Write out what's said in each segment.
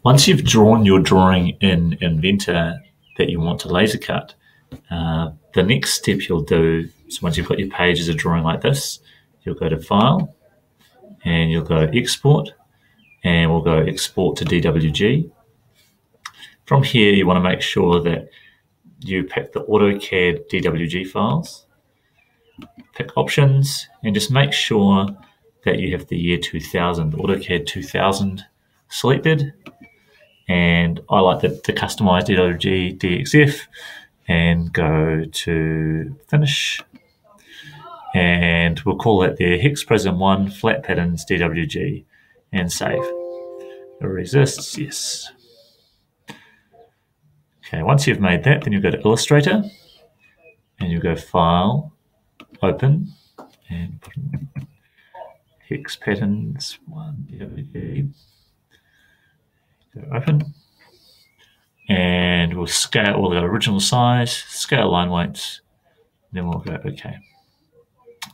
Once you've drawn your drawing in Inventor that you want to laser cut, the next step you'll do, so once you've got your page as a drawing like this, you'll go to File, and you'll go Export, and we'll go Export to DWG. From here, you want to make sure that you pick the AutoCAD DWG files, pick Options, and just make sure that you have the year 2000, AutoCAD 2000 selected. And I like the customize DWG DXF, and go to Finish. And we'll call that there Hex Prism 1 Flat Patterns DWG, and save. It resists, yes. Okay, once you've made that, then you go to Illustrator, and you go File, Open, and put in Hex Patterns 1 DWG. Go Open, and we'll scale, we'll go original size, scale line weights, then we'll go OK.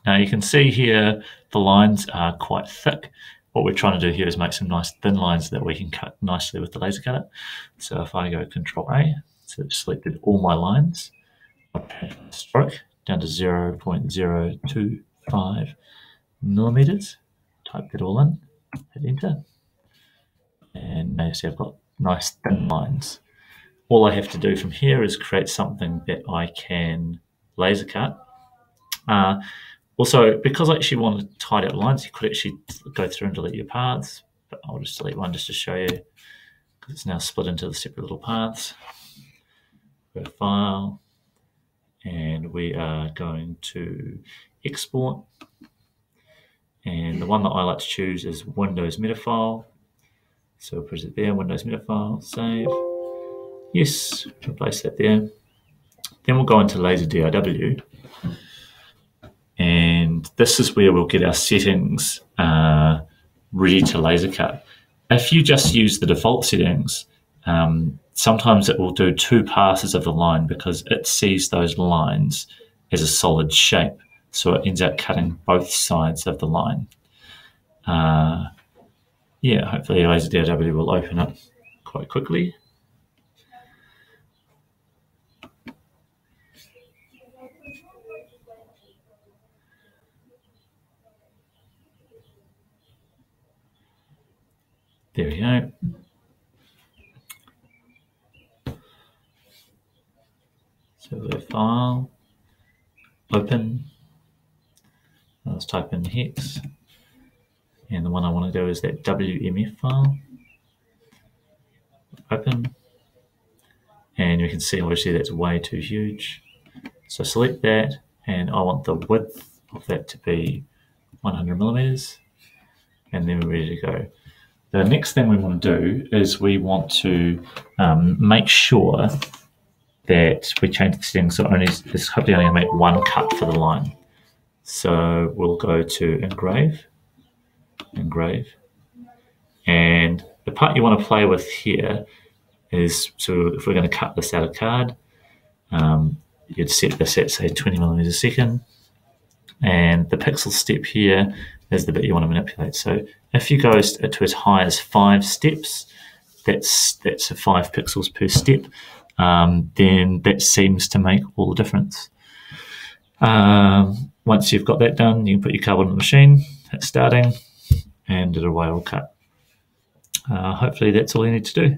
Now you can see here the lines are quite thick. What we're trying to do here is make some nice thin lines that we can cut nicely with the laser cutter. So if I go Control A, so I've selected all my lines, I'll change the stroke down to 0.025 millimeters, type that all in, hit enter, and now you see I've got nice thin lines. All I have to do from here is create something that I can laser cut. Also, because I actually want to tidy up lines, you could actually go through and delete your paths, but I'll just delete one just to show you, because it's now split into the separate little paths. Go to File, and we are going to Export, and the one that I like to choose is Windows Metafile. So we'll put it there, Windows Metafile, save. Yes, replace that there. Then we'll go into LaserDRW, and this is where we'll get our settings ready to laser cut. If you just use the default settings, sometimes it will do 2 passes of the line because it sees those lines as a solid shape. So it ends up cutting both sides of the line. Yeah, hopefully LaserDRW will open up quite quickly. There we go. So we'll go File, Open. Let's type in Hex. And the one I want to do is that WMF file. Open. And you can see obviously that's way too huge. So select that, and I want the width of that to be 100 millimeters. And then we're ready to go. The next thing we want to do is we want to make sure that we change the settings so it's hopefully only going to make 1 cut for the line. So we'll go to Engrave, and the part you want to play with here is, so if we're going to cut this out of card, you'd set this at say 20 millimeters a second, and the pixel step here is the bit you want to manipulate. So if you go to as high as 5 steps, that's 5 pixels per step, then that seems to make all the difference. Once you've got that done, you can put your card on the machine, hit starting, and it'll cut. Hopefully that's all you need to do.